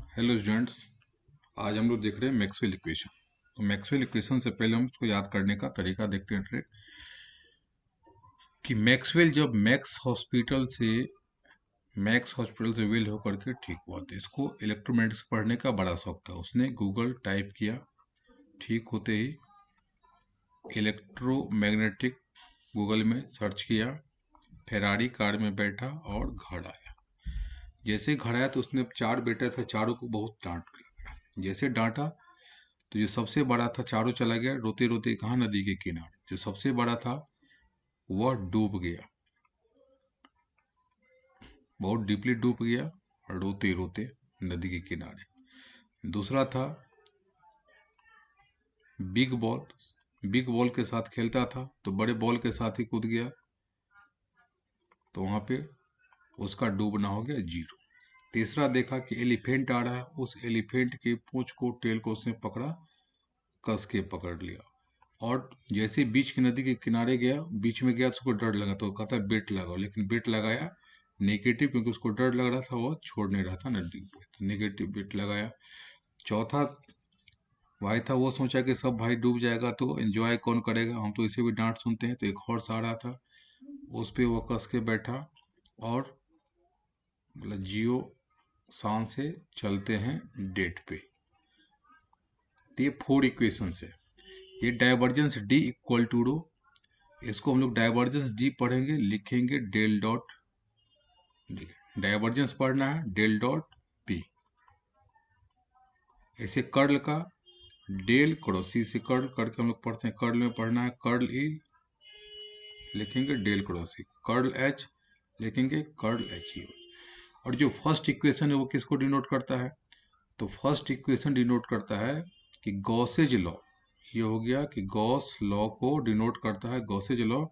Hello students. आज हम लोग देख रहे हैं मैक्सवेल इक्वेशन। तो मैक्सवेल इक्वेशन से पहले हम उसको याद करने का तरीका देखते हैं कि मैक्सवेल जब मैक्स हॉस्पिटल से वेल होकर के ठीक हुआ तो इसको इलेक्ट्रोमैग्नेटिक्स पढ़ने का बड़ा शौक था। उसने गूगल टाइप किया, ठीक होते ही इलेक्ट्रोमैग्नेटिक गूगल में सर्च किया, फेरारी कार में बैठा और घर आया। जैसे घर आया तो उसने चार बेटे थे, चारों को बहुत डांट दिया। जैसे डांटा तो जो सबसे बड़ा था चारों चला गया रोते रोते कहाँ, नदी के किनारे। जो सबसे बड़ा था वह डूब गया, बहुत डीपली डूब गया और रोते रोते नदी के किनारे। दूसरा था बिग बॉल के साथ खेलता था तो बड़े बॉल के साथ ही कूद गया, तो वहां पे उसका डूबना हो गया जीरो। तीसरा देखा कि एलिफेंट आ रहा है, उस एलिफेंट की पूंछ को, टेल को उसने पकड़ा, कस के पकड़ लिया। और जैसे बीच की नदी के किनारे गया, बीच में गया तो उसको डर लगा तो कहता बेट लगाओ, लेकिन बेट लगाया नेगेटिव, क्योंकि उसको डर लग रहा था, वो छोड़ नहीं रहा था नदी को, तो नेगेटिव बेट लगाया। चौथा भाई था, वो सोचा कि सब भाई डूब जाएगा तो एंजॉय कौन करेगा, हम तो इसे भी डांट सुनते हैं। तो एक हॉर्स आ रहा था, उस पे वो कस के बैठा और बोला जियो शान से चलते हैं डेट पे। तो ये फोर इक्वेशन है। ये डाइवर्जेंस डी इक्वल टू रो, इसको हम लोग डाइवर्जेंस डी पढ़ेंगे, लिखेंगे डेल डॉट डी। डाइवर्जेंस पढ़ना है डेल डॉट पी। ऐसे कर्ल का डेल क्रॉस सी से कर्ल करके हम लोग पढ़ते हैं, कर्ल में पढ़ना है कर्ल ई, लिखेंगे डेल क्रॉस सी, कर्ल एच लिखेंगे कर्ल एच ई। और जो फर्स्ट इक्वेशन है वो किसको डिनोट करता है, तो फर्स्ट इक्वेशन डिनोट करता है कि गॉसेज लॉ। ये हो गया कि गॉस लॉ को डिनोट करता है गॉसेज लॉ।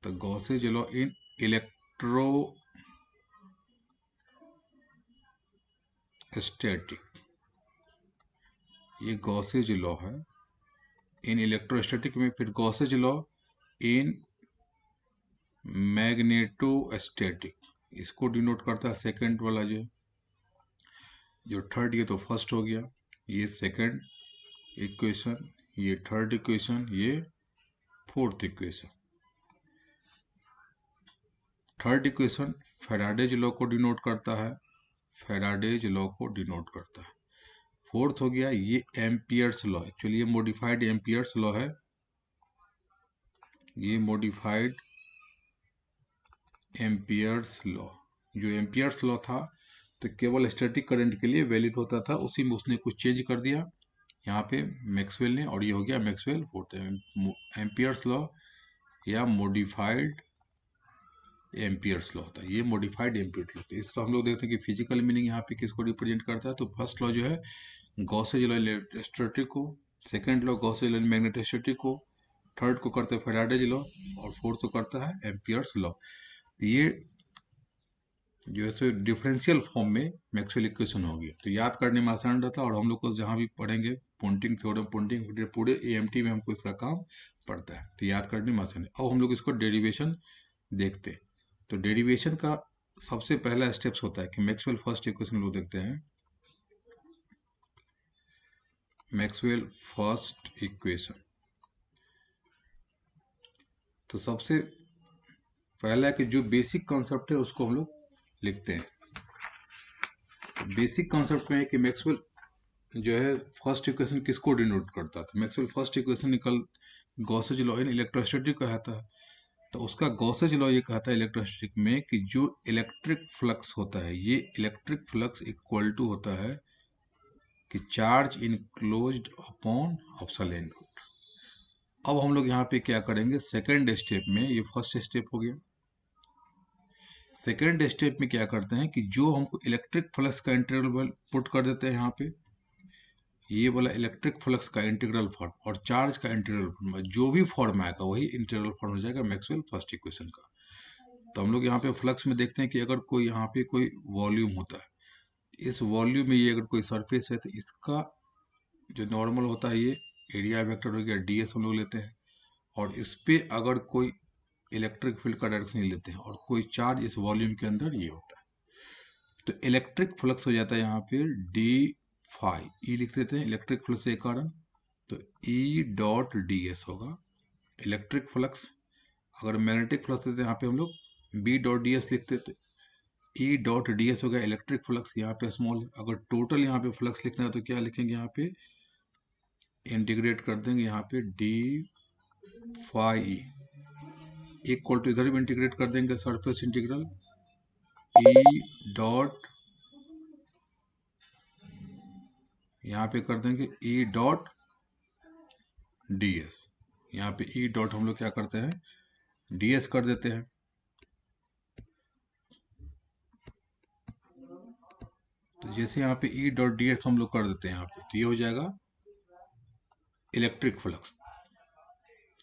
तो गॉसेज लॉ इन इलेक्ट्रोस्टैटिक, ये गॉसेज लॉ है इन इलेक्ट्रोस्टैटिक में। फिर गॉसेज लॉ इन मैग्नेटोस्टैटिक, इसको डिनोट करता है सेकंड वाला जो थर्ड, ये तो फर्स्ट हो गया, ये सेकंड इक्वेशन, ये थर्ड इक्वेशन, ये fourth equation. Third equation Faraday's law को डिनोट करता है, फैराडेज लॉ को डिनोट करता है। फोर्थ हो गया ये एम्पियर्स लॉ, एक्चुअली ये मॉडिफाइड एम्पियर्स लॉ है, ये मॉडिफाइड एम्पियर्स लॉ। जो एम्पियर्स लॉ था तो केवल स्टैटिक करंट के लिए वैलिड होता था, उसी में उसने कुछ चेंज कर दिया यहाँ पे मैक्सवेल ने, और ये हो गया मैक्सवेल फोर्थ एम्पियर्स लॉ या मॉडिफाइड एम्पियर्स लॉ होता है। ये मॉडिफाइड एम्पियर्स लॉ, इस तरह हम लोग देखते हैं कि फिजिकल मीनिंग यहाँ पे किसको रिप्रेजेंट करता है। तो फर्स्ट लॉ जो है गॉसेज लॉ इलेक्ट्रोस्टैटिक को, second law Gauss's law magnetostatic को, थर्ड को करते हैं फैराडेज लॉ, और फोर्थ को करता है एम्पियर्स लॉ। ये जो है डिफरेंशियल फॉर्म में मैक्सवेल इक्वेशन हो गया, तो याद करने में आसान रहता है। और हम लोग को जहाँ भी पढ़ेंगे पॉइंटिंग थ्योरम, पॉइंटिंग पूरे एएमटी में हमको इसका काम पड़ता है, तो याद करने में आसान है। अब हम लोग इसको डेरिवेशन देखते हैं। तो डेरिवेशन का सबसे पहला स्टेप्स होता है कि मैक्सवेल फर्स्ट इक्वेशन लोग देखते हैं। मैक्सवेल फर्स्ट इक्वेशन, तो सबसे पहला कि जो बेसिक कॉन्सेप्ट है उसको हम लोग लिखते हैं। बेसिक कॉन्सेप्ट में है कि मैक्सवेल जो है फर्स्ट इक्वेशन किसको डिनोट करता था। मैक्सवेल फर्स्ट इक्वेशन निकल गॉसेज लॉ इन इलेक्ट्रोस्टैटिक कहता है। तो उसका गॉसेज लॉ ये कहता है इलेक्ट्रोस्टैटिक में कि जो इलेक्ट्रिक फ्लक्स होता है, ये इलेक्ट्रिक फ्लक्स इक्वल टू होता है कि charge enclosed upon epsilon not. अब हम लोग यहाँ पे क्या करेंगे, सेकेंड स्टेप में, ये फर्स्ट स्टेप हो गया, सेकेंड स्टेप में क्या करते हैं कि जो हमको इलेक्ट्रिक फ्लक्स का इंटीग्रल पुट कर देते हैं यहाँ पे, ये बोला इलेक्ट्रिक फ्लक्स का इंटीग्रल फॉर्म और चार्ज का इंटीग्रल फॉर्म, जो भी फॉर्म आएगा वही इंटीग्रल फॉर्म हो जाएगा मैक्सवेल फर्स्ट इक्वेशन का। तो हम लोग यहाँ पे फ्लक्स में देखते हैं कि अगर कोई यहाँ पे कोई वॉल्यूम होता है, इस वॉल्यूम में ये अगर कोई सरफेस है तो इसका जो नॉर्मल होता है ये एरिया वेक्टर हो गया ds हम लोग लेते हैं, और इस पे अगर कोई इलेक्ट्रिक फील्ड का डायरेक्शन लेते हैं और कोई चार्ज इस वॉल्यूम के अंदर ये होता है। तो इलेक्ट्रिक फ्लक्स हो जाता है यहाँ पे डी फाई, ई लिख देते हैं इलेक्ट्रिक फ्लक्स के कारण, तो ई डॉट डी एस होगा इलेक्ट्रिक फ्लक्स। अगर मैग्नेटिक फ्लक्स देते हैं यहाँ पे हम लोग बी डॉट डी एस लिखते, तो ई डॉट डी एस हो गया इलेक्ट्रिक फ्लक्स, यहाँ पे स्मॉल है। अगर टोटल यहाँ पे फ्लक्स लिखना है तो क्या लिखेंगे, यहाँ पे इंटीग्रेट कर देंगे, यहाँ पे D phi E equal to, इधर भी इंटीग्रेट कर देंगे सरफेस इंटीग्रल ई डॉट, यहाँ पे कर देंगे ई डॉट डी एस, यहाँ पे ई डॉट हम लोग क्या करते हैं डी एस कर देते हैं। तो जैसे यहाँ पे ई डॉट डी एस हम लोग कर देते हैं यहाँ पे, तो ये हो जाएगा इलेक्ट्रिक फ्लक्स।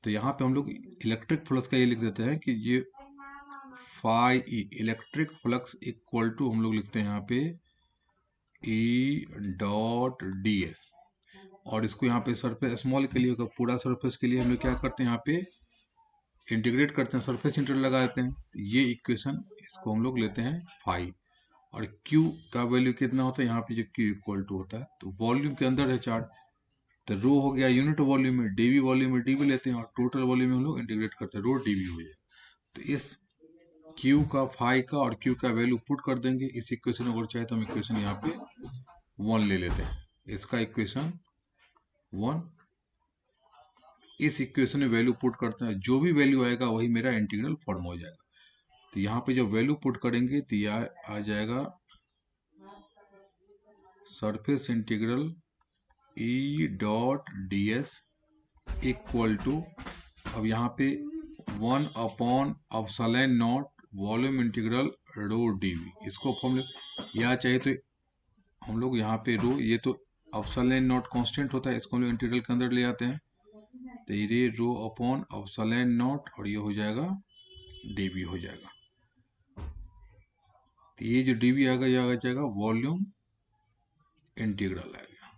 तो यहाँ पे हम लोग इलेक्ट्रिक फ्लक्स का ये लिख देते हैं कि ये phi E electric flux equal to हम लोग लिखते हैं यहाँ पे ई डॉट डी एस, और इसको यहाँ पे सरफेस स्मॉल के लिए, पूरा सरफेस के लिए हम लोग क्या करते हैं यहाँ पे इंटीग्रेट करते हैं, सरफेस इंटीग्रल लगा देते हैं। ये इक्वेशन इसको हम लोग लेते हैं फाई, और Q का वैल्यू कितना होता है यहाँ पे, जो Q इक्वल टू होता है, तो वॉल्यूम के अंदर है चार्ज, तो रो हो गया यूनिट वॉल्यूम में, डीवी वॉल्यूम में डीवी लेते हैं, और टोटल वॉल्यूम में हम लोग इंटीग्रेट करते हैं, रो डीवी हो जाए। तो इस Q का फाई का और Q का वैल्यू पुट कर देंगे इस इक्वेशन में, अगर चाहे तो हम इक्वेशन यहाँ पे 1 ले लेते हैं, इसका इक्वेशन 1, इस इक्वेशन में वैल्यू पुट करते हैं, जो भी वैल्यू आएगा वही मेरा इंटीग्रल फॉर्म हो जाएगा। तो यहाँ पे जो वैल्यू पुट करेंगे तो यह आ जाएगा surface integral E dot D S equal to, अब यहाँ पे 1 upon epsilon not volume integral rho D V, इसको हम लोग या चाहे तो हम लोग यहाँ पे रो, ये तो एप्सिलॉन नॉट कांस्टेंट होता है, इसको हम लोग इंटीग्रल के अंदर ले आते हैं, तो ये रो अपॉन एप्सिलॉन नॉट, और ये हो जाएगा डी वी हो जाएगा। तो ये जो डी वी आएगा ये आ जाएगा वॉल्यूम इंटीग्रल आ गया।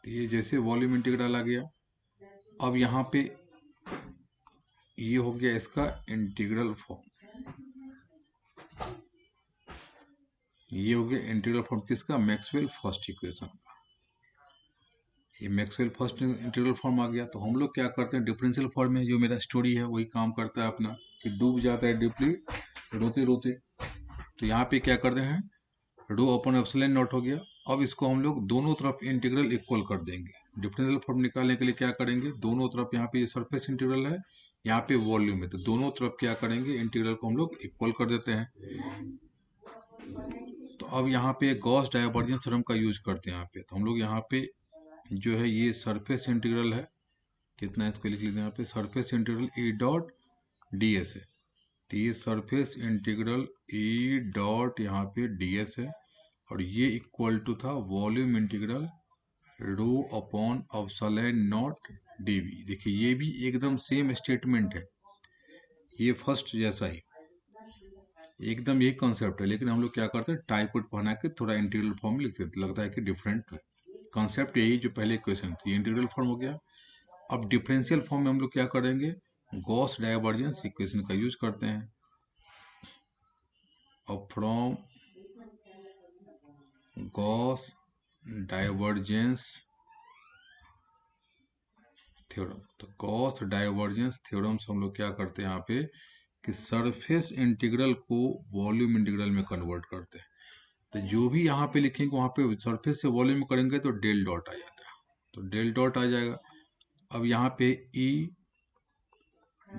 तो ये जैसे वॉल्यूम इंटीग्रल आ गया, अब यहाँ पे ये हो गया इसका इंटीग्रल फॉर्म, ये हो गया इंटीग्रल फॉर्म किसका, मैक्सवेल फर्स्ट इक्वेशन का। ये मैक्सवेल फर्स्ट इंटीग्रल फॉर्म आ गया। तो हम लोग क्या करते हैं डिफरेंशियल फॉर्म में, जो मेरा स्टोरी है वही काम करता है अपना, कि डूब जाता है डीपली रोते रोते। तो यहाँ पे क्या करते हैं, रो अपॉन एप्सिलॉन नॉट हो गया। अब इसको हम लोग दोनों तरफ इंटीग्रल इक्वल कर देंगे। डिफरेंशियल फॉर्म निकालने के लिए क्या करेंगे, दोनों तरफ, यहाँ पे ये सरफेस इंटीग्रल है, यहाँ पे वॉल्यूम है, तो दोनों तरफ क्या करेंगे इंटीग्रल को हम लोग इक्वल कर देते हैं। तो अब यहाँ पे गॉस डाइवर्जेंस थ्योरम का यूज करते हैं यहाँ पे। तो हम लोग यहाँ पे जो है ये सरफेस इंटीग्रल है, कितना इसको लिख लेते हैं यहाँ पे, surface integral E dot D S है। तो ये सरफेस इंटीग्रल ई डॉट यहाँ पे डी एस है, और ये इक्वल टू था volume integral rho upon epsilon not D V. देखिए ये भी एकदम सेम स्टेटमेंट है, ये फर्स्ट जैसा ही एकदम यही कॉन्सेप्ट है, लेकिन हम लोग क्या करते हैं टाई कोड पहना के थोड़ा इंटीग्रल फॉर्म में लिखते हैं, लगता है कि डिफरेंट कॉन्सेप्ट यही जो पहले इक्वेशन थी, इंटीग्रल फॉर्म हो गया। अब डिफरेंशियल फॉर्म में हम लोग क्या करेंगे, गॉस डाइवर्जेंस इक्वेशन का यूज करते हैं। अब फ्रॉम गॉस डाइवर्जेंस थ्योरम, तो गॉस डाइवर्जेंस थ्योरम से हम लोग क्या करते हैं यहाँ पे कि सरफेस इंटीग्रल को वॉल्यूम इंटीग्रल में कन्वर्ट करते हैं। तो जो भी यहाँ पे लिखेंगे वहाँ पे सरफेस से वॉल्यूम करेंगे तो डेल डॉट आ जाता है, तो डेल डॉट आ जाएगा। अब यहाँ पे ई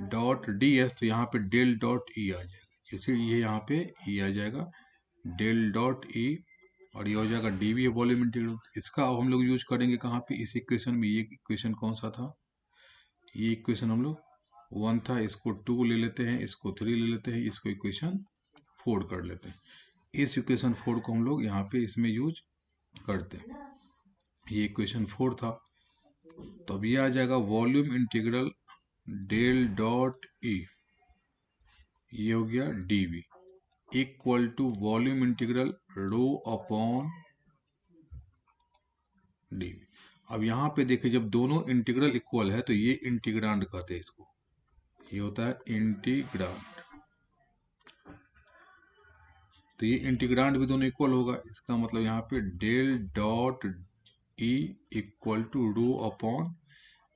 डॉट डी एस, तो यहाँ पे डेल डॉट ई आ जाएगा, जैसे ये यहाँ पे ई आ जाएगा डेल डॉट ई, और ये हो जाएगा डी वी वॉल्यूम इंटीग्रल। इसका अब हम लोग यूज करेंगे कहाँ पे, इस इक्वेशन में। ये इक्वेशन कौन सा था, ये इक्वेशन हम लोग 1 था, इसको 2 ले लेते हैं, इसको 3 ले लेते हैं, इसको इक्वेशन 4 कर लेते हैं। इस इक्वेशन 4 को हम लोग यहाँ पे इसमें यूज करते हैं। ये इक्वेशन 4 था, तो अब ये आ जाएगा volume integral del dot E, ये हो गया D V equal to volume integral rho upon D V. अब यहाँ पे देखिए जब दोनों इंटीग्रल इक्वल है तो ये इंटीग्रांड कहते हैं इसको, ये होता है इंटीग्रांड। तो ये इंटीग्रांड भी दोनों इक्वल होगा, इसका मतलब यहाँ पे del dot E equal to rho upon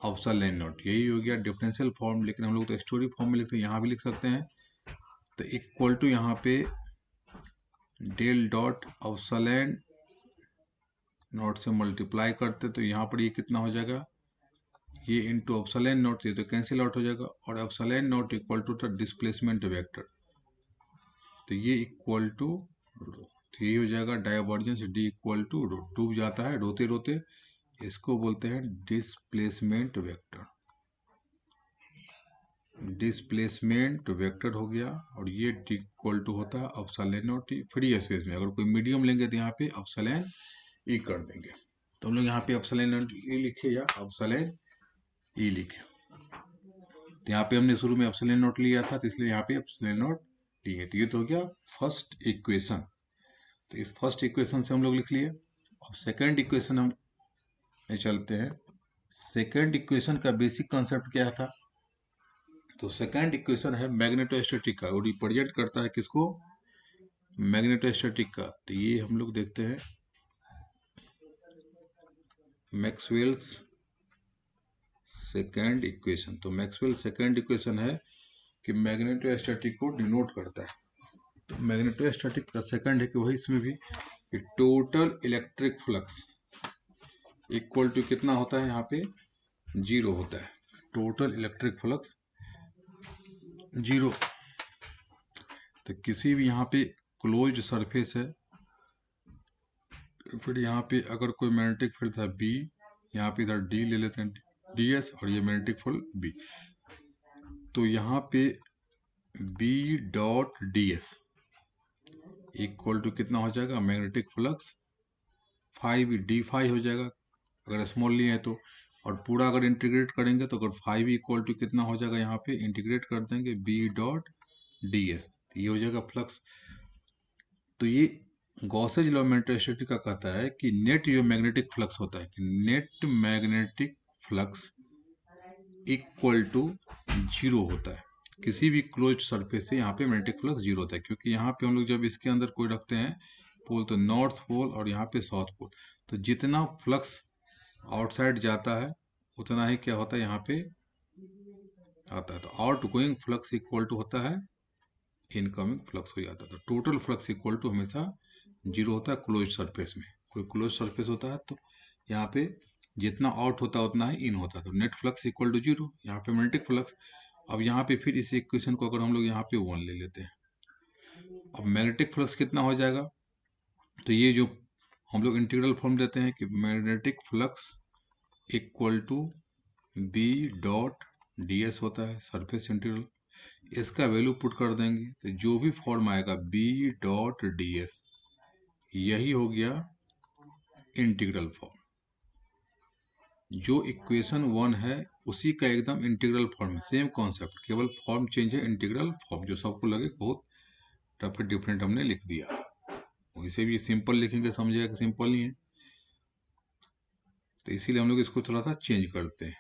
epsilon not, यही हो गया डिफरेंशियल फॉर्म। लेकिन हम लोग तो स्टोरी फॉर्म में लिखते हैं, यहाँ भी लिख सकते हैं। तो इक्वल टू यहाँ पे डेल डॉट एप्सिलॉन नॉट से मल्टीप्लाई करते तो यहाँ पर ये कितना हो जाएगा, ये इंटू एप्सिलॉन नॉट, ये तो कैंसिल आउट हो जाएगा, और epsilon not equal to the displacement vector, तो ये इक्वल टू रो, तो ये हो जाएगा divergence D equal to rho, डूब जाता है रोते रोते, इसको बोलते हैं डिस्प्लेसमेंट वेक्टर। डिस्प्लेसमेंट वेक्टर हो गया, और ये इक्वल टू होता है epsilon not E free space में। अगर कोई मीडियम लेंगे तो यहाँ पे एप्सिलॉन ई कर देंगे। तो हम लोग यहाँ पे एप्सिलॉन नॉट ई लिखे या एप्सिलॉन ई लिखे। तो यहाँ पे हमने शुरू में एप्सिलॉन नॉट लिया था, तो इसलिए यहाँ पे एप्सिलॉन नॉट लिए। तो ये तो हो गया फर्स्ट इक्वेशन। तो इस फर्स्ट इक्वेशन से हम लोग लिख लिए। अब सेकंड इक्वेशन हम चलते हैं। सेकंड इक्वेशन का बेसिक कॉन्सेप्ट क्या था, तो सेकंड इक्वेशन है मैग्नेटोस्टैटिक का, और रिप्रेजेंट करता है किसको, मैग्नेटोस्टैटिक का। तो ये हम लोग देखते हैं मैक्सवेल्स सेकंड इक्वेशन। तो मैक्सवेल सेकंड इक्वेशन है कि मैग्नेटोस्टैटिक को डिनोट करता है। तो मैग्नेटोस्टैटिक का सेकंड है कि वही इसमें भी total electric flux equal to कितना होता है, यहाँ पे 0 होता है। Total electric flux 0। तो किसी भी यहाँ पे क्लोज्ड सरफेस है, फिर यहाँ पे अगर कोई मैग्नेटिक फील्ड था B, यहाँ पे इधर D ले लेते हैं DS, और ये मैग्नेटिक फील्ड B, तो यहाँ पे B dot DS equal to कितना हो जाएगा, magnetic flux phi D phi हो जाएगा अगर स्मॉल लिए है तो। और पूरा अगर इंटीग्रेट करेंगे तो अगर 5 इक्वल टू कितना हो जाएगा, यहाँ पे इंटीग्रेट कर देंगे B डॉट DS, ये हो जाएगा फ्लक्स। तो ये गॉसेज लॉ मैग्नेटोस्टैटिक का कहता है कि नेट जो मैग्नेटिक फ्लक्स होता है, कि net magnetic flux equal to 0 होता है। किसी भी क्लोज्ड सरफेस से यहाँ पे मैग्नेटिक फ्लक्स 0 होता है, क्योंकि यहाँ पे हम लोग जब इसके अंदर कोई रखते हैं पोल, तो नॉर्थ पोल और यहाँ पे साउथ पोल, तो जितना फ्लक्स आउटसाइड जाता है उतना ही क्या होता है, यहाँ पे आता है। तो out going flux equal to होता है इनकमिंग फ्लक्स हो जाता है। तो टोटल फ्लक्स इक्वल टू हमेशा 0 होता है क्लोज्ड सरफेस में। कोई क्लोज सरफेस होता है तो यहाँ पे जितना आउट होता है उतना ही इन होता है, तो नेट फ्लक्स इक्वल टू 0, यहाँ पे मैग्नेटिक फ्लक्स। अब यहाँ पे फिर इस इक्वेशन को अगर हम लोग यहाँ पे 1 ले लेते हैं, अब मैग्नेटिक फ्लक्स कितना हो जाएगा, तो ये जो हम लोग इंटीग्रल फॉर्म देते हैं कि magnetic flux equal to B dot DS होता है सरफेस इंटीग्रल, इसका वैल्यू पुट कर देंगे तो जो भी फॉर्म आएगा B डॉट DS, यही हो गया इंटीग्रल फॉर्म। जो इक्वेशन 1 है उसी का एकदम इंटीग्रल फॉर्म है, सेम कॉन्सेप्ट, केवल फॉर्म चेंज है, इंटीग्रल फॉर्म। जो सबको लगे बहुत टफ डिफरेंट हमने लिख दिया, वैसे भी सिंपल लिखेंगे समझेगा कि सिंपल नहीं है, तो इसीलिए हम लोग इसको थोड़ा सा चेंज करते हैं।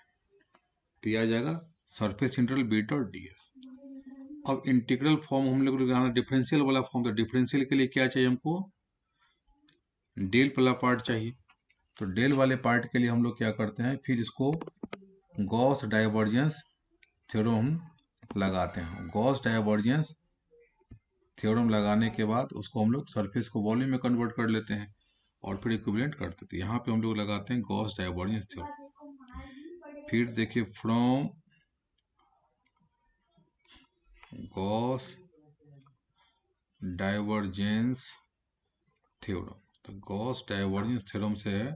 तो यह आ जाएगा surface integral B dot DS। अब इंटीग्रल फॉर्म हम लोग लगाना डिफरेंशियल वाला फॉर्म, तो डिफरेंशियल के लिए क्या चाहिए हमको, डेल वाला पार्ट चाहिए। तो डेल वाले पार्ट के लिए हम लोग क्या करते हैं, फिर इसको गॉस डाइवर्जेंस थ्योरम लगाते हैं। गॉस डाइवर्जेंस थ्योरम लगाने के बाद उसको हम लोग सरफेस को वॉल्यूम में कन्वर्ट कर लेते हैं और फिर इक्विवेलेंट करते थे। यहाँ पे हम लोग लगाते हैं गॉस डाइवर्जेंस थ्योरम। फिर देखिए फ्रॉम गॉस डाइवर्जेंस थ्योरम, तो गॉस डाइवर्जेंस थ्योरम से है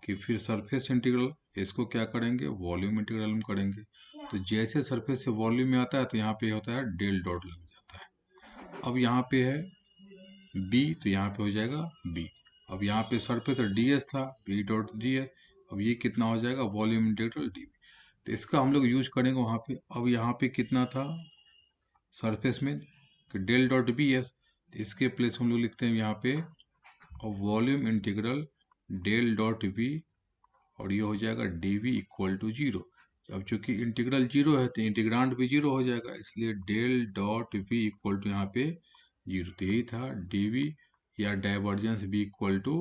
कि फिर सरफेस इंटीग्रल इसको क्या करेंगे, वॉल्यूम इंटीग्रल में करेंगे। तो जैसे सरफेस से वॉल्यूम में आता है तो यहाँ पे होता है डेल डॉट लग जाता है। अब यहाँ पे है B, तो यहाँ पे हो जाएगा B। अब यहाँ पे सरफेस DS था, B डॉट DS, अब ये कितना हो जाएगा, वॉल्यूम इंटीग्रल DV। तो इसका हम लोग यूज करेंगे वहाँ पे। अब यहाँ पे कितना था सरफेस में, डेल डॉट BS, इसके प्लेस हम लोग लिखते हैं यहाँ पे और volume integral del dot V, और ये हो जाएगा DV इक्वल टू 0। अब चूंकि इंटीग्रल 0 है तो इंटीग्रांड भी 0 हो जाएगा, इसलिए del dot V equal to यहाँ पे जीरो। तो यही था डीवी या divergence B equal to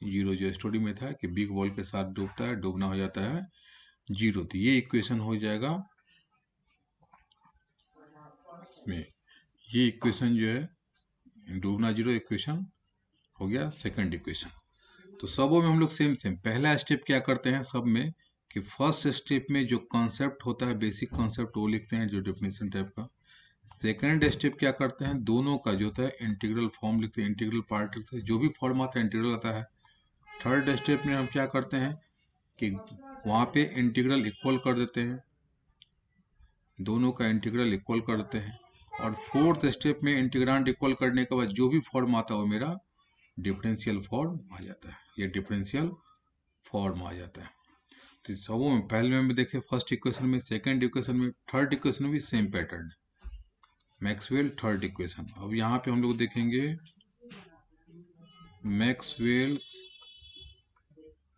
zero, जो स्टोरी में था कि बिग बॉल के साथ डूबता है, डूबना हो जाता है जीरो। तो ये इक्वेशन हो जाएगा इसमें, ये इक्वेशन जो है डूबना जीरो इक्वेशन हो गया सेकंड इक्वेशन। तो सबों में हम लोग सेम सेम पहला स्टेप क्या करते हैं सब में कि फर्स्ट स्टेप में जो कॉन्सेप्ट होता है बेसिक कॉन्सेप्ट वो लिखते हैं जो डेफिनेशन टाइप का। सेकंड स्टेप क्या करते हैं दोनों का जो होता है इंटीग्रल फॉर्म लिखते हैं, इंटीग्रल पार्ट लिखते हैं, जो भी फॉर्म आता है इंटीग्रल आता है। थर्ड स्टेप में हम क्या करते हैं कि वहाँ पे इंटीग्रल इक्वल कर देते हैं, दोनों का इंटीग्रल इक्वल कर देते हैं। और फोर्थ स्टेप में इंटीग्रांड इक्वल करने के बाद जो भी फॉर्म आता है वो मेरा डिफरेंशियल फॉर्म आ जाता है, ये डिफरेंशियल फॉर्म आ जाता है। तो सबों में पहले में देखें फर्स्ट इक्वेशन में, सेकंड इक्वेशन में, थर्ड इक्वेशन में भी सेम पैटर्न है, मैक्सवेल थर्ड इक्वेशन। अब यहाँ पे हम लोग देखेंगे मैक्सवेल्स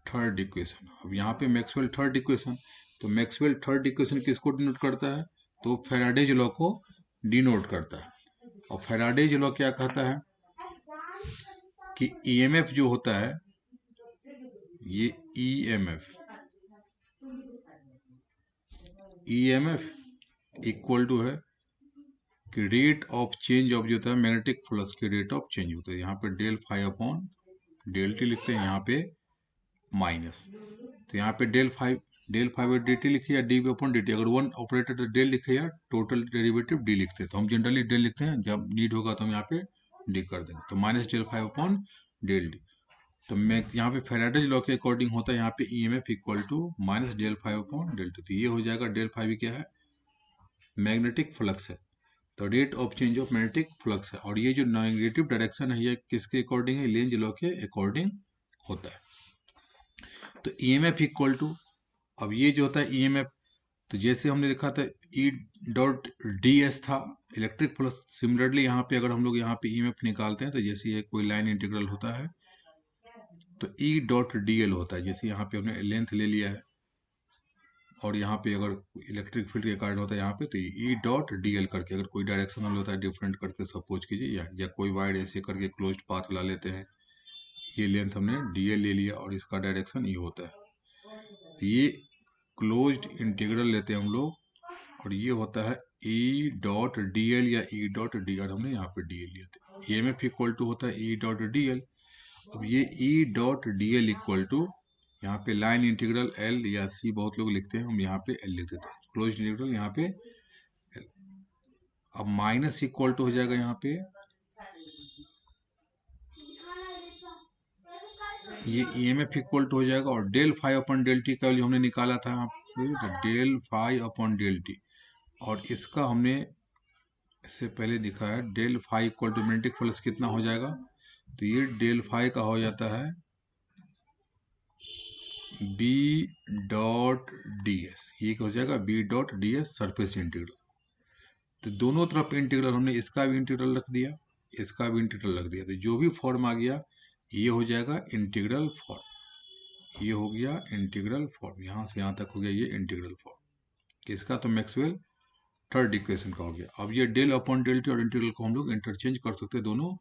थर्ड इक्वेशन। अब यहाँ पे मैक्सवेल थर्ड इक्वेशन, तो मैक्सवेल थर्ड इक्वेशन किसको डिनोट करता है, तो फैराडेज लॉ को डिनोट करता है। और फैराडेज लॉ क्या कहता है कि ईएमएफ जो होता है, ये ईएमएफ इक्वल टू है कि रेट ऑफ चेंज ऑफ जो होता है मैग्नेटिक फ्लक्स के रेट ऑफ चेंज होता है। यहाँ पे del phi upon del T लिखते हैं, यहाँ पे माइनस। तो यहाँ पे डेल फाइव डी टी लिखिए या डी अपॉन डी टी, अगर वन ऑपरेटर तो डेल लिखे या टोटल डेरिवेटिव डी लिखते हैं। तो हम जनरली डेल लिखते हैं, जब नीड होगा तो हम यहाँ पे डी कर देंगे। तो minus del phi upon del D. तो मैं यहाँ पे फैराडेज लॉ के अकॉर्डिंग होता है यहाँ पे EMF equal to minus del phi upon del T. तो ये हो जाएगा डेल फाइव क्या है, मैग्नेटिक फ्लक्स है, तो rate of change of magnetic flux है। और ये जो नेगेटिव डायरेक्शन है ये किसके अकॉर्डिंग है, लेंज लॉ के अकॉर्डिंग होता है। तो ईएमएफ इक्वल टू, अब ये जो होता है ईएमएफ, तो जैसे हमने लिखा था ई डॉट डी एस था इलेक्ट्रिक फ्लक्स, सिमिलरली यहाँ पे अगर हम लोग यहाँ पे ईएमएफ निकालते हैं तो जैसे ये कोई लाइन इंटीग्रल होता है तो ई डॉट डी एल होता है। जैसे यहाँ पे हमने लेंथ ले लिया है और यहाँ पे अगर इलेक्ट्रिक फील्ड के कारण होता है यहाँ पे, तो ई डॉट डी एल करके अगर कोई डायरेक्शनल होता है डिफरेंट करके सपोज कीजिए, या कोई वाइड ऐसे करके क्लोज्ड पाथ ला लेते हैं, ये लेंथ हमने डी एल ले लिया और इसका डायरेक्शन ये होता है। तो ये क्लोज्ड इंटीग्रल लेते हैं हम लोग, और ये होता है ई डॉट डी एल या ई डॉट डी एल, हमने यहाँ पे डी एल लिया था। E M F equal to होता है ई डॉट डी एल। अब ये E dot D L equal to यहाँ पे लाइन इंटीग्रल एल या सी बहुत लोग लिखते हैं, हम यहाँ पे एल लिख देते हैं, क्लोज इंटीग्रल यहाँ पे एल। अब माइनस इक्वल टू हो जाएगा यहाँ पे ये ईएमएफ इक्वल टू हो जाएगा, और del phi upon del T का वैल्यू हमने निकाला था यहाँ पे del phi upon del T, और इसका हमने इससे पहले दिखा है del phi equal to magnetic flux कितना हो जाएगा, तो ये डेल फाइव का हो जाता है बी डॉट डी एस, ये हो जाएगा B dot D S surface integral. तो दोनों तरफ इंटीग्रल हमने इसका भी इंटीग्रल रख दिया, इसका भी इंटीग्रल रख दिया, तो जो भी फॉर्म आ गया ये हो जाएगा इंटीग्रल फॉर्म। ये हो गया इंटीग्रल फॉर्म, यहाँ से यहाँ तक हो गया ये इंटीग्रल फॉर्म किसका, तो मैक्सवेल थर्ड इक्वेशन का हो गया। अब ये डेल अपॉन डेल टी और इंटीग्रल को हम लोग इंटरचेंज कर सकते हैं, दोनों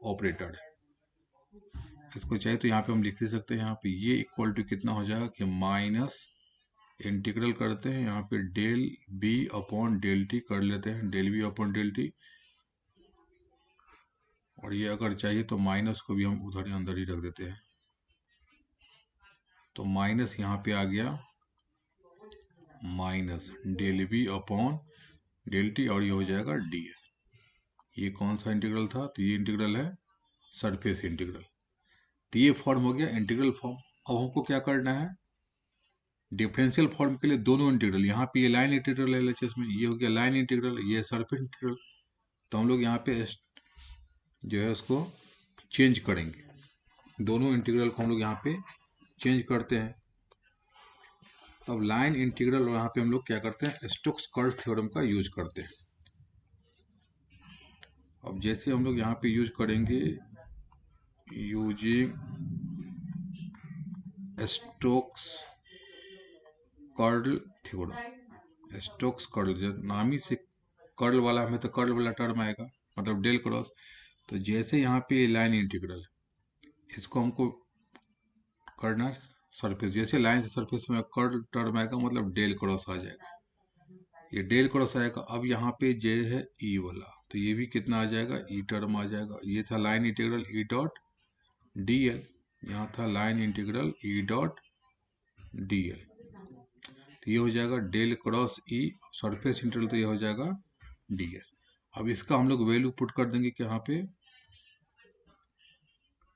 ऑपरेटर है। इसको चाहे तो यहाँ पे हम लिख ही सकते हैं, यहाँ पे ये इक्वल टू कितना हो जाएगा कि माइनस इंटीग्रल करते हैं यहाँ पे del B upon del T कर लेते हैं, del B upon del T, और ये अगर चाहिए तो माइनस को भी हम उधर अंदर ही रख देते हैं। तो माइनस यहाँ पे आ गया minus del B upon del T, और ये हो जाएगा डी एस। ये कौन सा इंटीग्रल था, तो ये इंटीग्रल है सरफेस इंटीग्रल। तो ये फॉर्म हो गया इंटीग्रल फॉर्म। अब हमको क्या करना है, डिफरेंशियल फॉर्म के लिए दोनों इंटीग्रल, यहाँ पे ये लाइन इंटीग्रल है एलएचएस में, ये हो गया लाइन इंटीग्रल, ये सरफेस इंटीग्रल। तो हम लोग यहाँ पे जो है उसको चेंज करेंगे, दोनों इंटीग्रल को हम लोग यहाँ पे चेंज करते हैं। अब लाइन इंटीग्रल और यहाँ पे हम लोग क्या करते हैं, स्टोक्स कर्ल थ्योरम का यूज करते हैं। अब जैसे हम लोग यहाँ पे यूज करेंगे using Stokes curl theorem, Stokes curl, नाम ही से कर्ल वाला हमें तो कर्ल वाला टर्म आएगा, मतलब डेल क्रॉस। तो जैसे यहाँ पे लाइन इंटीग्रल, इसको हमको करना है सरफेस, जैसे लाइन से सरफेस में कर्ल टर्म आएगा मतलब डेल क्रॉस आ जाएगा, ये डेल क्रॉस आएगा। अब यहाँ पे जे है ई वाला, तो ये भी कितना आ जाएगा, ई टर्म आ जाएगा। ये था line integral E dot D L, यहाँ था line integral E dot D L, तो ये हो जाएगा डेल क्रॉस ई, सरफेस इंटीग्रल तो ये हो जाएगा डी एस। अब इसका हम लोग वैल्यू पुट कर देंगे कि यहाँ पे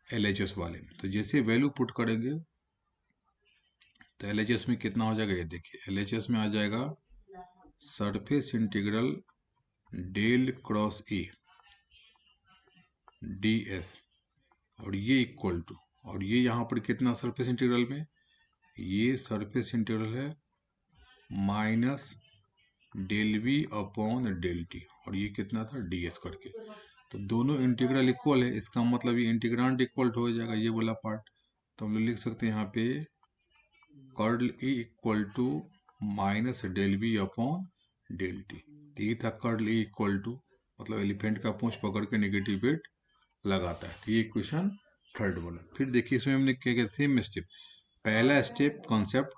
LHS वाले में, तो जैसे वैल्यू पुट करेंगे तो LHS में कितना हो जाएगा, ये देखिए LHS में आ जाएगा surface integral del cross E D S, और ये इक्वल टू, और ये यहाँ पर कितना सरफेस इंटीग्रल में, ये सरफेस इंटीग्रल है minus del V upon del T, और ये कितना था डी एस करके। तो दोनों इंटीग्रल इक्वल है, इसका मतलब ये इंटीग्रांड इक्वल हो जाएगा ये वाला पार्ट। तो हम लोग लिख सकते हैं यहाँ पे curl E equal to minus del V upon del T. तो ये था कर्ल ई इक्वल टू, मतलब एलिफेंट का पूंछ पकड़ के नेगेटिव वेट लगाता है। तो ये इक्वेशन थर्ड बना। फिर देखिए इसमें हमने क्या किया, सेम स्टेप, पहला स्टेप कॉन्सेप्ट,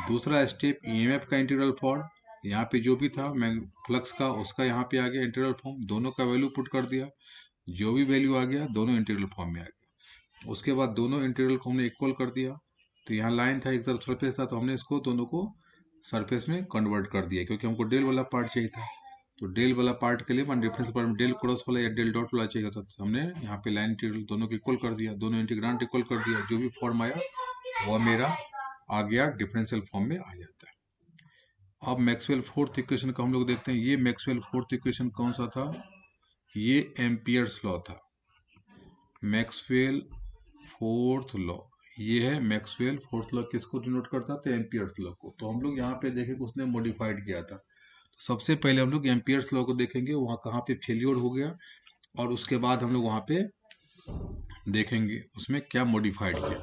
दूसरा स्टेप ईएमएफ का इंटीग्रल फॉर्म, यहाँ पे जो भी था फ्लक्स का उसका यहाँ पे आ गया इंटीग्रल फॉर्म, दोनों का वैल्यू पुट कर दिया, जो भी वैल्यू आ गया दोनों इंटीग्रल फॉर्म में आ गया। उसके बाद दोनों इंटीग्रल को हमने इक्वल कर दिया, तो यहाँ लाइन था एक तरफ सरफेस था, तो हमने इसको दोनों को सरफेस में कन्वर्ट कर दिया, क्योंकि हमको डेल वाला पार्ट चाहिए था। तो डेल वाला पार्ट के लिए मान डिफरेंस पार्ट में डेल क्रॉस वाला या डेल डॉट वाला चाहिए था, तो हमने यहाँ पे लाइन इंटीग्रल दोनों को इक्वल कर दिया, दोनों इंटीग्रांट इक्वल कर दिया, जो भी फॉर्म आया वह मेरा आ गया डिफरेंशियल फॉर्म में आ जाता है। अब मैक्सवेल फोर्थ इक्वेशन का हम लोग देखते हैं। ये मैक्सवेल फोर्थ इक्वेशन कौन सा था, ये एम्पियर्स लॉ था, मैक्सवेल फोर्थ लॉ, ये है मैक्सवेल फोर्थ लॉ। किसको डिनोट करता था, एम्पियर्स लॉ को। तो हम लोग यहाँ पे देखें कि उसने मॉडिफाइड किया था। तो सबसे पहले हम लोग एम्पियर्स लॉ को देखेंगे, वहाँ कहाँ पे फेल्योर हो गया, और उसके बाद हम लोग वहाँ पे देखेंगे उसमें क्या मॉडिफाइड किया।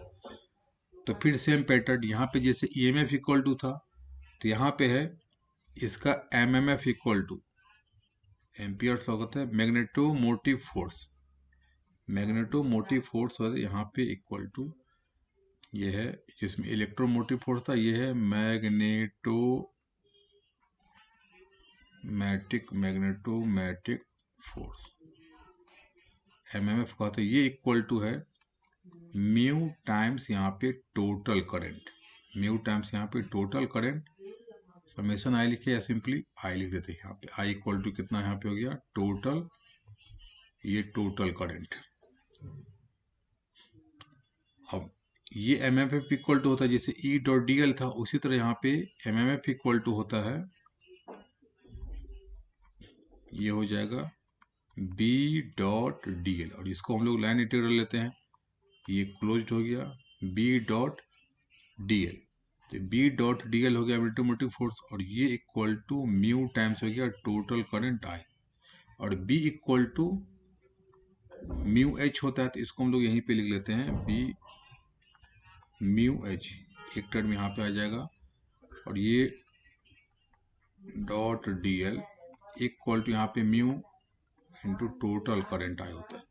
तो फिर सेम पैटर्न, यहाँ पे जैसे EMF इक्वल टू था, तो यहाँ पे है इसका MMF equal to, Ampere's law होता है मैग्नेटोमोटिव फोर्स, मैग्नेटोमोटिव फोर्स और यहाँ पे इक्वल टू ये है, जिसमें इलेक्ट्रोमोटिव फोर्स था, ये है मैग्नेटोमैटिक फोर्स, MMF का। तो ये इक्वल टू है म्यू टाइम्स यहाँ पे टोटल करंट, म्यू टाइम्स यहाँ पे टोटल करंट, समेशन आई लिखे या सिंपली आई लिख देते हैं। यहाँ पे आई इक्वल टू कितना यहाँ पे हो गया टोटल, ये टोटल करंट। अब ये MMF इक्वल टू होता है, जैसे ई डॉट डी एल था उसी तरह यहाँ पे MMF इक्वल टू होता है, ये हो जाएगा बी डॉट डी एल, और इसको हम लोग लाइन इंटीग्रल लेते हैं, ये क्लोज्ड हो गया बी डॉट डी एल। तो बी डॉट डी एल हो गया मैग्नेटोमोटिव फोर्स, और ये इक्वल टू म्यू टाइम्स हो गया टोटल करंट आई, और B equal to mu H होता है, तो इसको हम लोग यहीं पे लिख लेते हैं बी म्यू एच, एक टर्म यहाँ पे आ जाएगा, और ये dot D L equal to यहाँ पे mu into total current I होता है।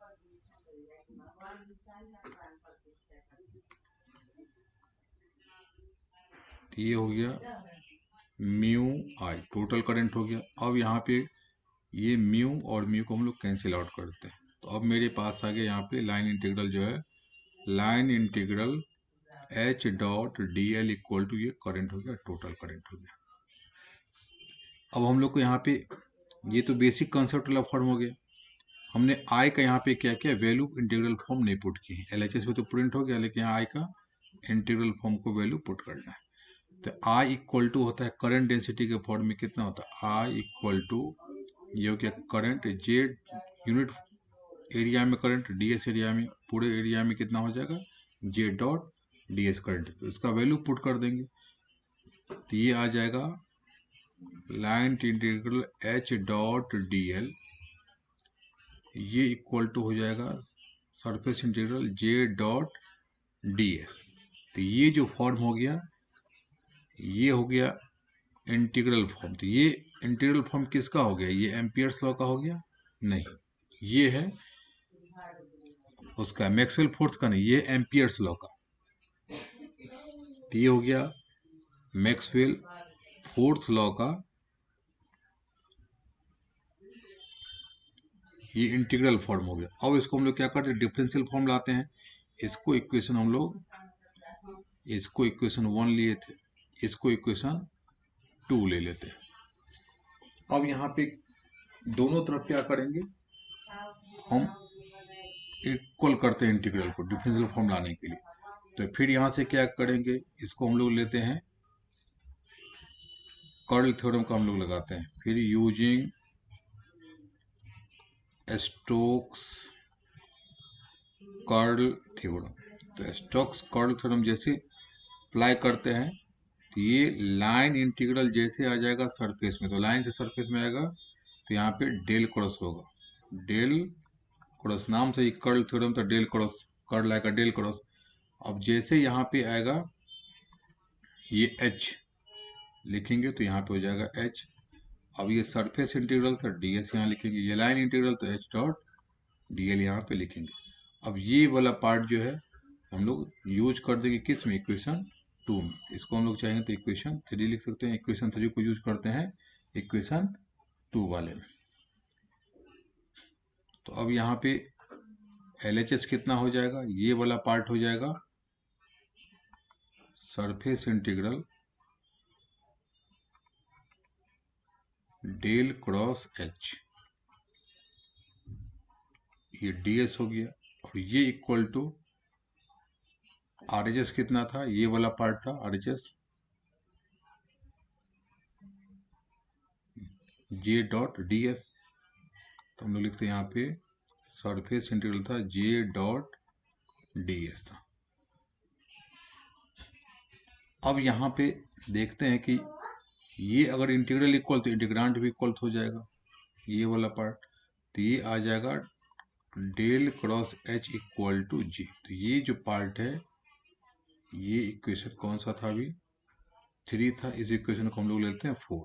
तो ये हो गया म्यू आई, टोटल करंट हो गया। अब यहाँ पे ये म्यू और म्यू को हम लोग कैंसिल आउट करते हैं, तो अब मेरे पास आ गया यहाँ पे लाइन इंटीग्रल जो है, line integral H dot D L equal to ये करंट हो गया टोटल करंट हो गया। अब हम लोग को यहाँ पे ये तो बेसिक कॉन्सेप्ट वाला फॉर्म हो गया, हमने आई का यहाँ पे क्या किया, वैल्यू इंटीग्रल फॉर्म नहीं पुट की है, LHS में तो प्रिंट हो गया, लेकिन यहाँ आई का इंटीग्रल फॉर्म को वैल्यू पुट करना है। तो आई इक्वल टू होता है करंट डेंसिटी के फॉर्म में कितना होता है, आई इक्वल टू ये हो गया करंट जेड यूनिट एरिया में करंट, DS एरिया में, पूरे एरिया में कितना हो जाएगा जे डॉट DS करंट। तो इसका वैल्यू पुट कर देंगे, तो ये आ जाएगा line integral H dot D L, ये इक्वल टू हो जाएगा सरफेस इंटीग्रल जे डॉट डी एस। तो ये जो फॉर्म हो गया ये हो गया इंटीग्रल फॉर्म। तो ये इंटीग्रल फॉर्म किसका हो गया, ये एम्पियर्स लॉ का हो गया नहीं, ये है उसका मैक्सवेल फोर्थ का नहीं, ये एम्पियर्स लॉ का। तो ये हो गया मैक्सवेल फोर्थ लॉ का, ये इंटीग्रल फॉर्म हो गया। अब इसको हम लोग क्या करते हैं, डिफरेंशियल फॉर्म लाते हैं। इसको इक्वेशन हम लोग, इसको इक्वेशन 1 लिए थे, इसको इक्वेशन 2 ले लेते हैं। अब यहाँ पे दोनों तरफ क्या करेंगे, हम इक्वल करते हैं इंटीग्रल को डिफरेंशियल फॉर्म लाने के लिए। तो फिर यहाँ से क्या करेंगे, इसको हम लोग लेते हैं, कर्ल थ्योरम का हम लोग लगाते हैं। फिर यूजिंग स्टोक्स कर्ल थ्योरम, तो स्टोक्स कर्ल थ्योरम जैसे अप्लाई करते हैं तो ये लाइन इंटीग्रल जैसे आ जाएगा सरफेस में, तो लाइन से सरफेस में आएगा तो यहाँ पे डेल क्रॉस होगा, डेल क्रॉस, नाम से ही कर्ल थ्योरम, तो डेल क्रॉस कर्ल आएगा, डेल क्रॉस। अब जैसे यहाँ पे आएगा ये एच लिखेंगे तो यहाँ पे हो जाएगा एच। अब ये सरफेस इंटीग्रल था, डी एस यहाँ लिखेंगे, ये लाइन इंटीग्रल तो एच डॉट डी एल यहाँ पे लिखेंगे। अब ये वाला पार्ट जो है हम लोग यूज कर देंगे किस में, इक्वेशन 2 में। इसको हम लोग चाहेंगे तो इक्वेशन 3 लिख सकते हैं, इक्वेशन 3 को यूज करते हैं इक्वेशन 2 वाले में। तो अब यहाँ पे LHS कितना हो जाएगा, ये वाला पार्ट हो जाएगा surface integral del cross H, ये ds हो गया। और ये इक्वल टू RHS कितना था, ये वाला पार्ट था RHS j डॉट ds, तो हम लोग लिखते हैं यहाँ पे सरफेस इंटीग्रल था j डॉट ds था। अब यहाँ पे देखते हैं कि ये अगर इंटीग्रल इक्वल तो इंटीग्रांड भी इक्वल हो जाएगा, ये वाला पार्ट, तो ये आ जाएगा del cross H equal to G. तो ये जो पार्ट है, ये इक्वेशन कौन सा था, अभी 3 था, इस इक्वेशन को हम लोग लेते हैं 4।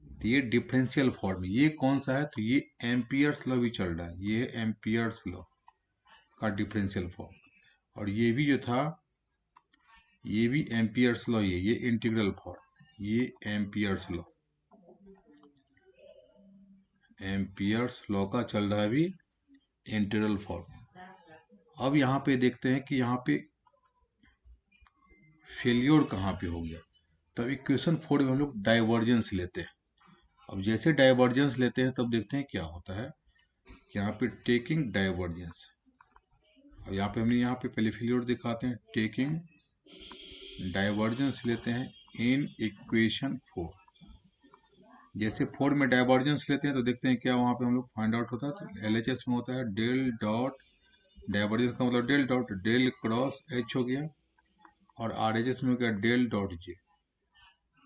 तो ये डिफरेंशियल फॉर्म, ये कौन सा है, तो ये एम्पियर्स लॉ भी चल रहा है, ये एम्पियर्स लॉ का डिफरेंशियल फॉर्म। और ये भी जो था, ये भी एम्पियर्स लॉ, ये इंटीग्रल फॉर्म, ये एम्पियर्स लॉ, एम्पियर्स लॉ का चल रहा है अभी इंटीग्रल फॉर्म। अब यहाँ पे देखते हैं कि यहाँ पे फेलियर कहाँ पे हो गया। तब इक्वेशन 4 में हम लोग डाइवर्जेंस लेते हैं। अब जैसे डाइवर्जेंस लेते हैं तब देखते हैं क्या होता है, यहाँ पे टेकिंग डाइवर्जेंस, अब यहाँ पे हमने यहाँ पे पहले फेलियर दिखाते हैं, टेकिंग डाइवर्जेंस लेते हैं इन इक्वेशन 4। जैसे 4 में डाइवर्जेंस लेते हैं तो देखते हैं क्या वहाँ पे हम लोग फाइंड आउट होता है, तो LHS में होता है डेल डॉट, डाइवर्जेंस का मतलब del dot del cross H हो गया, और RHS में हो गया डेल डॉट जे।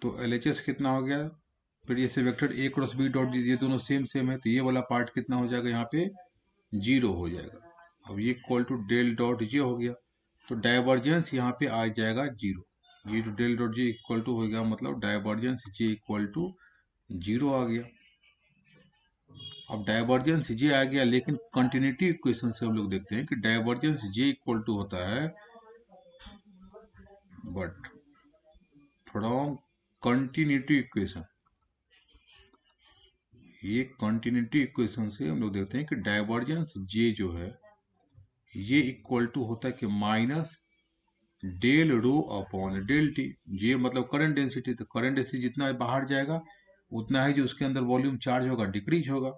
तो LHS कितना हो गया, फिर ये से vector A cross B dot, ये दोनों सेम है, तो ये वाला पार्ट कितना हो जाएगा, यहाँ पे 0 हो जाएगा। अब ये equal to del dot J हो गया, तो डाइवर्जेंस यहाँ पे आ जाएगा 0, ये तो del dot J equal to हो गया, मतलब डाइवर्जेंस जे इक्वल टू 0 आ गया। अब डाइवर्जेंस जे आ गया, लेकिन कंटिन्यूटी इक्वेशन से हम लोग देखते हैं कि डाइवर्जेंस जे इक्वल टू होता है बट फ्रॉम कंटिन्यूटी इक्वेशन, ये कंटिन्यूटी इक्वेशन से हम लोग देखते हैं कि डाइवर्जेंस जे जो है ये इक्वल टू होता है कि minus del rho upon del T. ये मतलब करंट डेंसिटी, तो करंट डेंसिटी जितना बाहर जाएगा उतना ही जो उसके अंदर वॉल्यूम चार्ज होगा डिक्रीज होगा,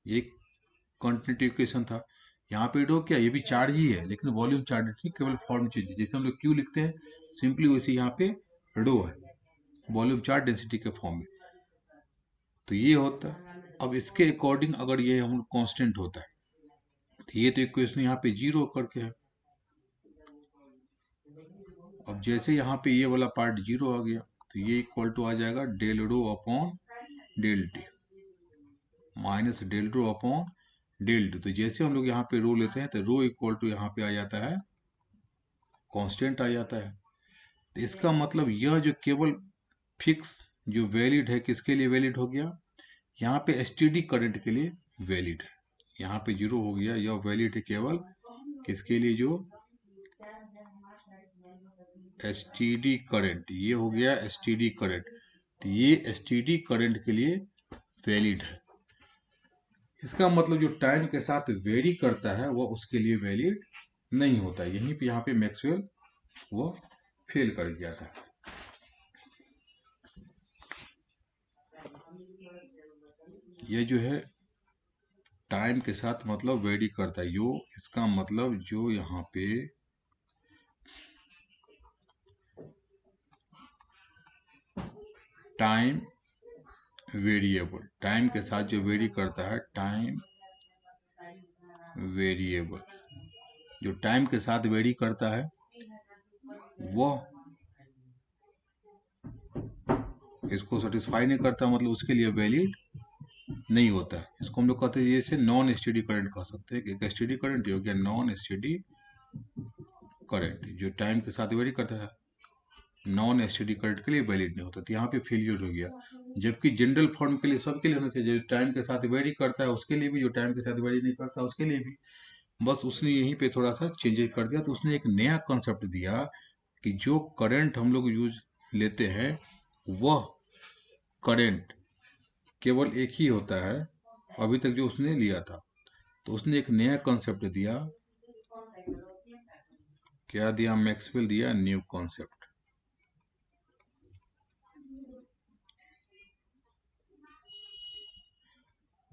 ये कंटिन्यूटी इक्वेशन था। यहाँ पे रो क्या, ये भी चार्ज ही है लेकिन वॉल्यूम चार्ज नहीं, केवल फॉर्म चेंज है। जैसे हम लोग क्यू लिखते हैं सिंपली, वैसे यहाँ पे रो है, वॉल्यूम चार्ज डेंसिटी के फॉर्म में, तो ये होता है। अब इसके अकॉर्डिंग अगर ये हम कांस्टेंट होता है तो ये तो इक्वेशन यहाँ पे 0 करके है। अब जैसे यहाँ पे ये वाला पार्ट 0 आ गया तो ये इक्वल टू आ जाएगा del rho upon del T, minus del rho upon del T. तो जैसे हम लोग यहाँ पे रो लेते हैं तो रो इक्वल टू यहाँ पे आ जाता है कांस्टेंट आ जाता है। तो इसका मतलब यह जो केवल फिक्स जो वैलिड है, किसके लिए वैलिड हो गया, यहाँ पे एसटीडी करंट के लिए वैलिड है। यहाँ पे 0 हो गया, यह वैलिड है केवल किसके लिए, जो एसटीडी करंट, ये हो गया एसटीडी करंट, तो ये एसटीडी करंट के लिए वैलिड है। इसका मतलब जो टाइम के साथ वेरी करता है वह उसके लिए वैलिड नहीं होता। यहीं पे यहाँ पे मैक्सवेल वो फेल कर गया था। ये जो है टाइम के साथ मतलब वेरी करता है, यो इसका मतलब जो यहाँ पे टाइम वेरिएबल, टाइम के साथ जो वेरी करता है, टाइम वेरिएबल जो टाइम के साथ वेरी करता है वह इसको सेटिस्फाई नहीं करता, मतलब उसके लिए वैलिड नहीं होता है। इसको हम लोग कहते हैं, जैसे नॉन स्टेडी करंट कह सकते हैं। एक स्टेडी करंट हो गया नॉन स्टेडी करंट, जो टाइम के साथ वेरी करता है, नॉन स्टेडी करंट के लिए वैलिड नहीं होता, तो यहाँ पे फेलियर हो गया। जबकि जनरल फॉर्म के लिए सबके लिए होना चाहिए, जो टाइम के साथ वेरी करता है उसके लिए भी, जो टाइम के साथ वेरी नहीं करता उसके लिए भी। बस उसने यहीं पे थोड़ा सा चेंजेस कर दिया, तो उसने एक नया कॉन्सेप्ट दिया कि जो करंट हम लोग यूज लेते हैं वह करंट केवल एक ही होता है अभी तक जो उसने लिया था। तो उसने एक नया कॉन्सेप्ट दिया, क्या दिया, मैक्सवेल दिया न्यू कॉन्सेप्ट।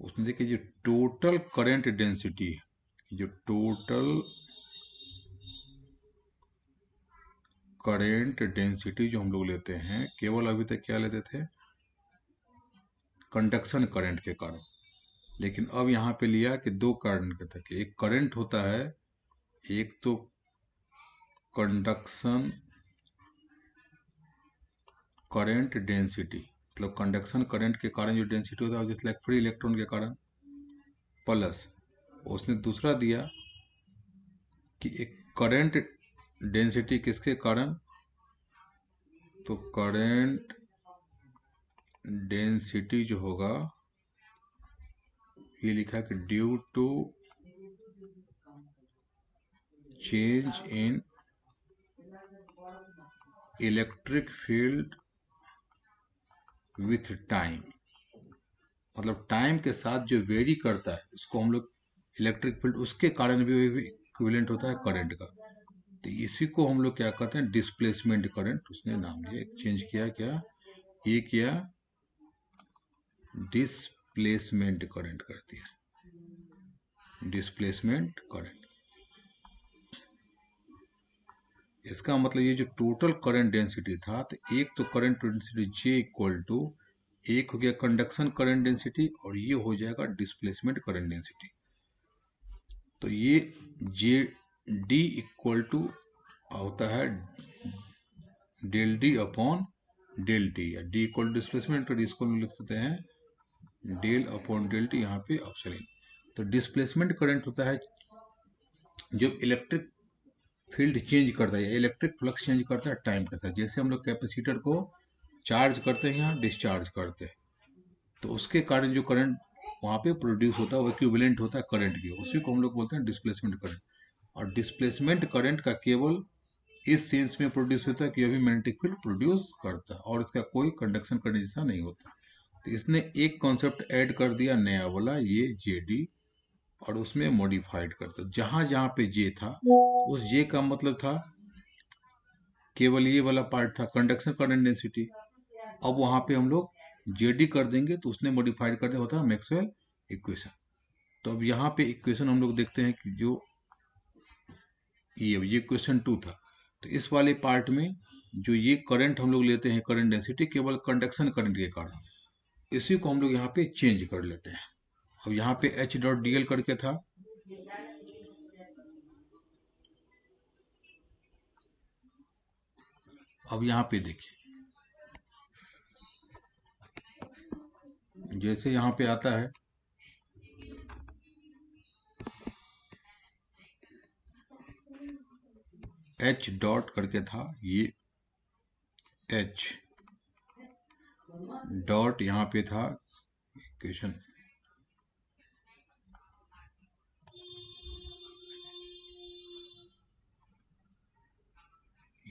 उसने देखिए जो टोटल करंट डेंसिटी है, जो टोटल करंट डेंसिटी जो हम लोग लेते हैं, केवल अभी तक क्या लेते थे, कंडक्शन करंट के कारण। लेकिन अब यहाँ पे लिया कि दो करंट के तक, एक करंट होता है, एक तो कंडक्शन करंट डेंसिटी, मतलब कंडक्शन करंट के कारण जो डेंसिटी होता है, जैसे लाइक फ्री इलेक्ट्रॉन के कारण, प्लस उसने दूसरा दिया कि एक करंट डेंसिटी किसके कारण, तो करंट डेंसिटी जो होगा, ये लिखा है कि due to change in electric field with time, मतलब टाइम के साथ जो वेरी करता है उसको हम लोग इलेक्ट्रिक फील्ड, उसके कारण भी इक्विवेलेंट होता है करंट का। तो इसी को हम लोग क्या कहते हैं, डिस्प्लेसमेंट करंट, उसने नाम लिया, चेंज किया, क्या ये किया, डिस्प्लेसमेंट करंट कर दिया, डिस्प्लेसमेंट करंट। इसका मतलब ये जो टोटल करंट डेंसिटी था, तो एक तो current density J equal to, एक हो गया कंडक्शन करंट डेंसिटी, और ये हो जाएगा डिस्प्लेसमेंट करंट डेंसिटी। तो ये जे डी इक्वल टू होता है del D upon del T, या डी इक्वल डिस्प्लेसमेंट, तो इसको हम लिख सकते हैं डेल अपॉन डेल टी, यहाँ पे ऑप्शन ए। तो डिस्प्लेसमेंट करंट होता है जब इलेक्ट्रिक फील्ड चेंज करता है, इलेक्ट्रिक फ्लक्स चेंज करता है टाइम के साथ। जैसे हम लोग कैपेसिटर को चार्ज करते हैं या डिस्चार्ज करते हैं, तो उसके कारण जो करंट वहाँ पे प्रोड्यूस होता है वो इक्विवेलेंट होता है करंट के, उसी को हम लोग बोलते हैं डिस्प्लेसमेंट करंट। और डिस्प्लेसमेंट करंट का केवल इस सेंस में प्रोड्यूस होता है कि अभी मैग्नेटिक फील्ड प्रोड्यूस करता है और इसका कोई कंडक्शन करने जैसा नहीं होता। तो इसने एक कॉन्सेप्ट ऐड कर दिया नया वाला, ये जेडी, और उसमें मॉडिफाइड करता, जहां जहां पे जे था उस जे का मतलब था केवल ये वाला पार्ट था कंडक्शन करंट डेंसिटी। अब वहां पे हम लोग जेडी कर देंगे तो उसने मॉडिफाइड कर दिया, होता है मैक्सवेल इक्वेशन। तो अब यहाँ पे इक्वेशन हम लोग देखते हैं कि जो ये क्वेश्चन 2 था, तो इस वाले पार्ट में जो ये करंट हम लोग लेते हैं, करंट डेंसिटी केवल कंडक्शन करंट के कारण, इसी को हम लोग यहाँ पे चेंज कर लेते हैं। अब यहाँ पे एच डॉट डी एल करके था, अब यहाँ पे देखिए, जैसे यहाँ पे आता है एच डॉट करके था, ये एच डॉट यहाँ पे था इक्वेशन,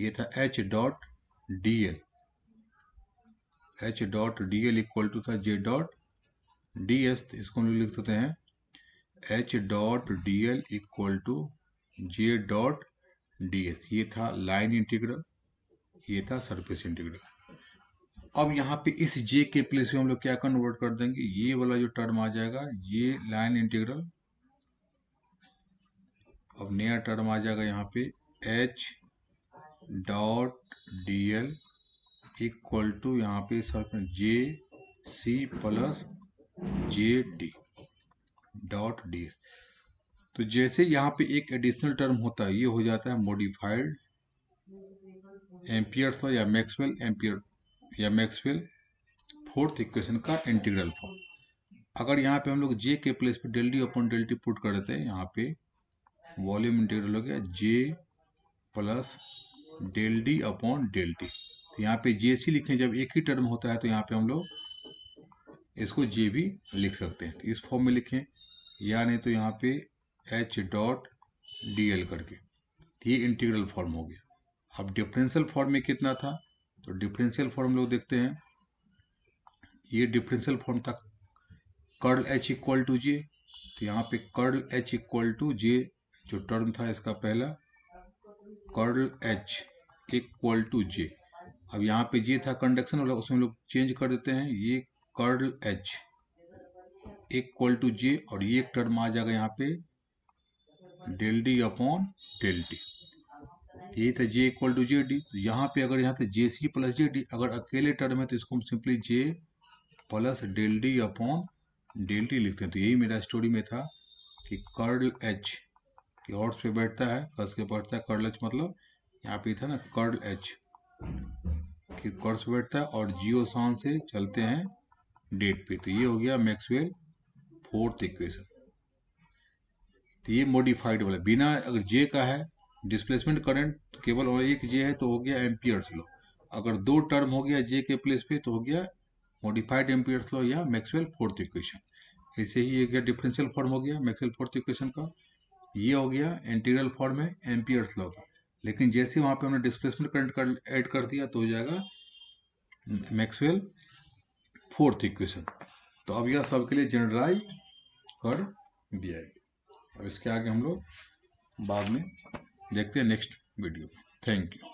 ये था H dot D L, H dot D L equal to था जे डॉट डी एस। तो इसको हम लोग लिख सकते हैं H dot D L equal to J dot D S. ये था लाइन इंटीग्रल, ये था सरफेस इंटीग्रल। अब यहाँ पे इस जे के प्लेस में हम लोग क्या कन्वर्ट कर देंगे, ये वाला जो टर्म आ जाएगा ये लाइन इंटीग्रल। अब नया टर्म आ जाएगा यहाँ पे H dot D L equal to यहाँ पे सब J C plus J D dot D S. तो जैसे यहाँ पे एक एडिशनल टर्म होता है, ये हो जाता है मॉडिफाइड एम्पियर्स लॉ या मैक्सवेल एम्पियर या मैक्सवेल फोर्थ इक्वेशन का इंटीग्रल फॉर्म। अगर यहाँ पे हम लोग जे के प्लेस पे del D upon del T put कर देते हैं, यहाँ पे वॉल्यूम इंटीग्रल हो गया J plus del D upon del T. तो यहाँ पे जे सी लिखते हैं, जब एक ही टर्म होता है तो यहाँ पे हम लोग इसको जे भी लिख सकते हैं। तो इस फॉर्म में लिखें, या नहीं तो यहाँ पे एच डॉट डी एल करके, ये इंटीग्रल फॉर्म हो गया। अब डिफरेंशियल फॉर्म में कितना था, तो डिफरेंशियल फॉर्म हम लोग देखते हैं। ये डिफरेंशियल फॉर्म था कर्ल एच इक्वल टू जे। तो यहाँ पे कर्ल एच इक्वल टू जे जो टर्म था इसका पहला, कर्ल एच इक्वल टू जे। अब यहाँ पे जे था कंडक्शन वाला, उसमें हम लोग चेंज कर देते हैं, ये curl H equal to J, और ये एक टर्म आ जाएगा यहाँ पे del D upon del T. यही था J equal to J D. तो यहाँ पे अगर यहाँ पे जे सी प्लस जे डी अगर अकेले टर्म है तो इसको हम simply J plus del D upon del T लिखते हैं। तो यही मेरा स्टोरी में था कि कर्ल एच की हॉर्स पे बैठता है, कस के बैठता है, कर्ल एच मतलब यहाँ पे था ना कर्ल एच की कर्स पे बैठता है और जियो सान से चलते हैं डेट पे। तो ये हो गया मैक्सवेल फोर्थ इक्वेशन। तो ये मॉडिफाइड वाला, बिना अगर जे का है डिस्प्लेसमेंट करंट केवल और एक जे है तो हो गया एम्पियर्स लॉ। अगर दो टर्म हो गया जे के प्लेस पे तो हो गया मॉडिफाइड एम्पियर्स लॉ या मैक्सवेल फोर्थ इक्वेशन। ऐसे ही ये गया डिफरेंशियल फॉर्म हो गया मैक्सवेल फोर्थ इक्वेशन का, ये हो गया इंटीग्रल फॉर्म है एम्पियर्स लॉ का। लेकिन जैसे वहां पे हमने डिस्प्लेसमेंट करंट ऐड कर दिया तो हो जाएगा मैक्सवेल फोर्थ इक्वेशन। तो अब यह सबके लिए जनरलाइज कर दिया गया। अब इसके आगे हम लोग बाद में देखते हैं नेक्स्ट वीडियो। Thank you.